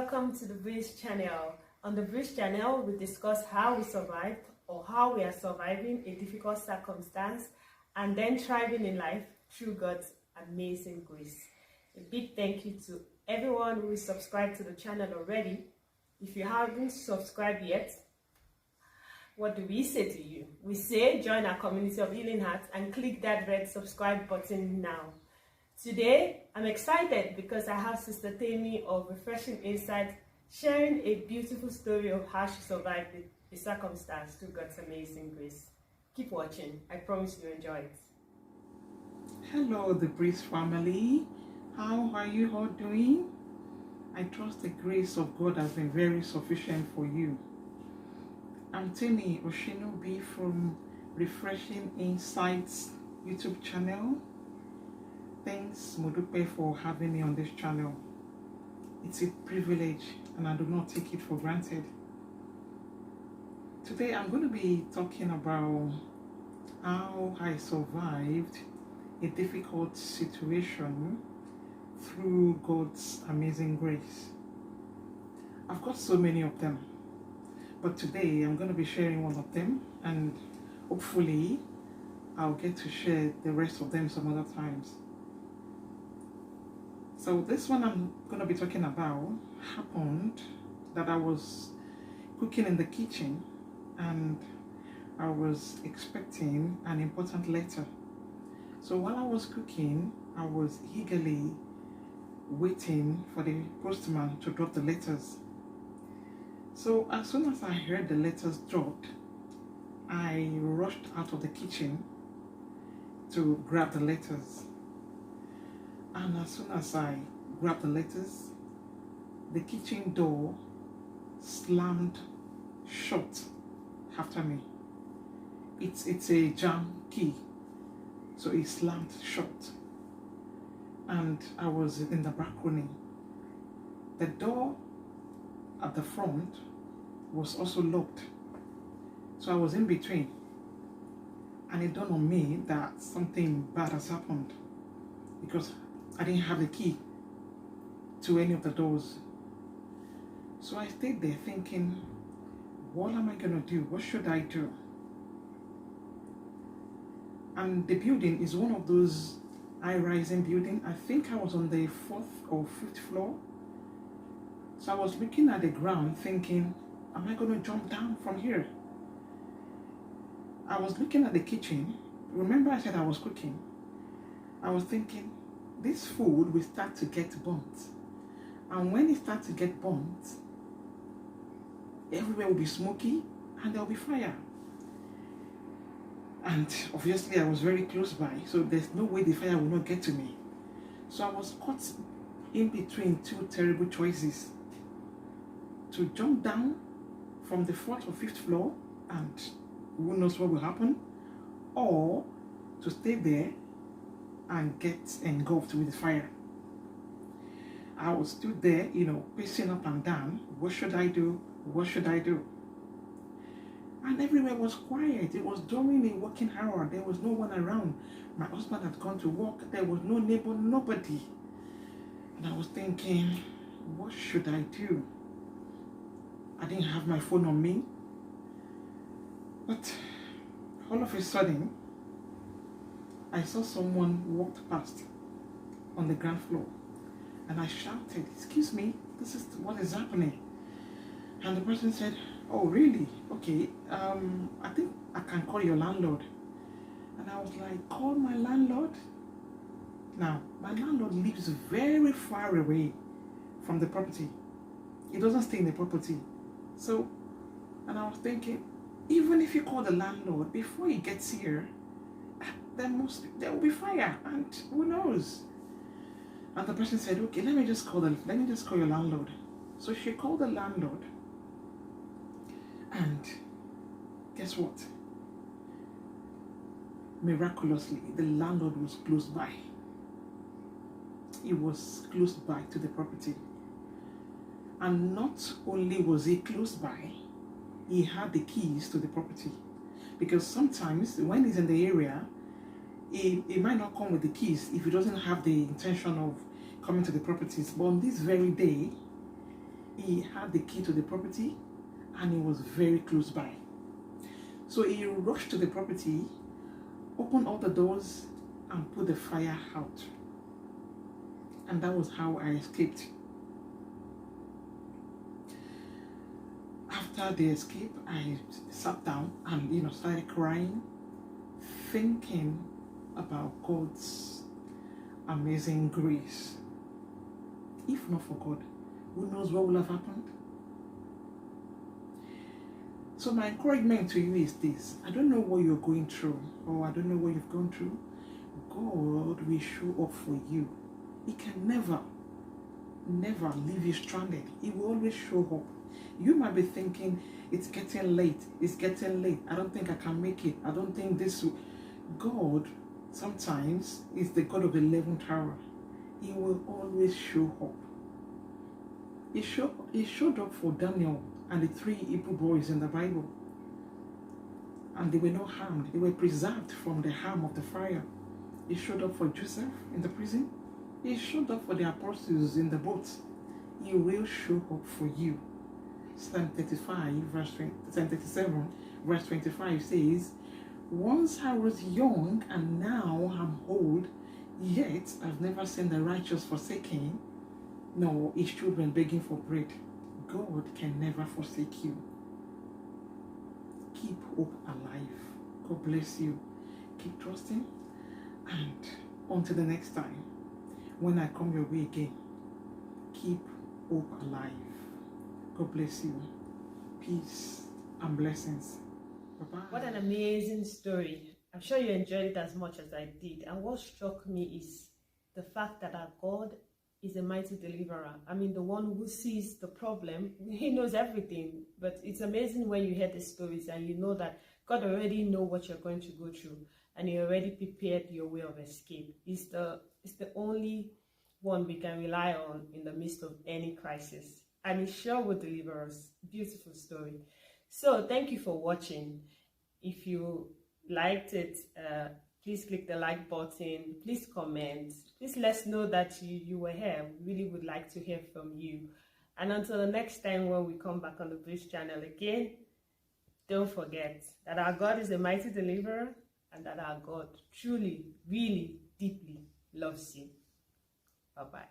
welcome to the Breeze channel. On the Breeze channel, we discuss how we survived or how we are surviving a difficult circumstance and then thriving in life through God's amazing grace. A big thank you to everyone who is subscribed to the channel already. If you haven't subscribed yet, what do we say to you? We say join our community of healing hearts and click that red subscribe button now. Today, I'm excited because I have Sister Tammy of Refreshing Insight sharing a beautiful story of how she survived the circumstance through God's amazing grace. Keep watching. I promise you'll enjoy it. Hello, the Breeze family. How are you all doing? I trust the grace of God has been very sufficient for you. I'm Tammy Oshinobi from Refreshing Insights YouTube channel. Thanks, Modupe, for having me on this channel. It's a privilege and I do not take it for granted. Today I'm going to be talking about how I survived a difficult situation through God's amazing grace. I've got so many of them, but today I'm going to be sharing one of them, and hopefully I'll get to share the rest of them some other times. So this one I'm going to be talking about happened that I was cooking in the kitchen and I was expecting an important letter. So while I was cooking, I was eagerly waiting for the postman to drop the letters. So as soon as I heard the letters dropped, I rushed out of the kitchen to grab the letters. And as soon as I grabbed the letters, the kitchen door slammed shut after me. It's a jam key, so it slammed shut. And I was in the balcony. The door at the front was also locked, so I was in between. And it dawned on me that something bad has happened because I didn't have the key to any of the doors. So I stayed there thinking, what am I going to do? What should I do? And the building is one of those high-rising buildings. I think I was on the 4th or 5th floor. So I was looking at the ground thinking, am I going to jump down from here? I was looking at the kitchen. Remember I said I was cooking. I was thinking, this food will start to get burnt, and when it starts to get burnt, everywhere will be smoky and there will be fire. And obviously I was very close by, so there's no way the fire will not get to me. So I was caught in between two terrible choices: to jump down from the 4th or 5th floor and who knows what will happen, or to stay there and get engulfed with the fire. I was stood there, pacing up and down. What should I do? What should I do? And everywhere was quiet. It was during a working hour. There was no one around. My husband had gone to work. There was no neighbor, nobody. And I was thinking, what should I do? I didn't have my phone on me. But all of a sudden, I saw someone walked past on the ground floor, and I shouted, "Excuse me, this is what is happening." And the person said, "Oh, really? Okay, I think I can call your landlord." And I was like, "Call my landlord?" Now, my landlord lives very far away from the property. He doesn't stay in the property. So, and I was thinking, even if you call the landlord, before he gets here, there will be fire, and who knows? And the person said, "Okay, let me just call your landlord." So she called the landlord, and guess what? Miraculously, the landlord was close by. He was close by to the property. And not only was he close by, he had the keys to the property. Because sometimes when he's in the area, he might not come with the keys if he doesn't have the intention of coming to the properties. But on this very day, he had the key to the property and he was very close by. So he rushed to the property, opened all the doors, and put the fire out. And that was how I escaped. After the escape, I sat down and started crying, thinking about God's amazing grace. If not for God, who knows what would have happened? So my encouragement to you is this: I don't know what you're going through, or I don't know what you've gone through. God will show up for you. He can never leave you stranded. He will always show up. You might be thinking, it's getting late, I don't think I can make it, I don't think this will. God sometimes is the God of the 11th hour. He will always show up. He showed up for Daniel and the 3 Hebrew boys in the Bible, and they were not harmed. They were preserved from the harm of the fire. He showed up for Joseph in the prison. He showed up for the apostles in the boat. He will show up for you. Psalm 37 verse 25 says, once I was young and now I'm old, yet I've never seen the righteous forsaken, nor his children begging for bread. God can never forsake you. Keep hope alive. God bless you. Keep trusting. And until the next time, when I come your way again, keep hope alive. God bless you. Peace and blessings. Bye-bye. What an amazing story. I'm sure you enjoyed it as much as I did. And what struck me is the fact that our God is a mighty deliverer. I mean, the one who sees the problem, he knows everything. But it's amazing when you hear the stories and you know that God already knows what you're going to go through, and he already prepared your way of escape. It's the only one we can rely on in the midst of any crisis. And he sure will deliver us. Beautiful story. So thank you for watching. If you liked it, please click the like button. Please comment. Please let us know that you were here. We really would like to hear from you. And until the next time when we come back on the Bridge channel again, don't forget that our God is a mighty deliverer, and that our God truly, really, deeply loves you. Bye-bye.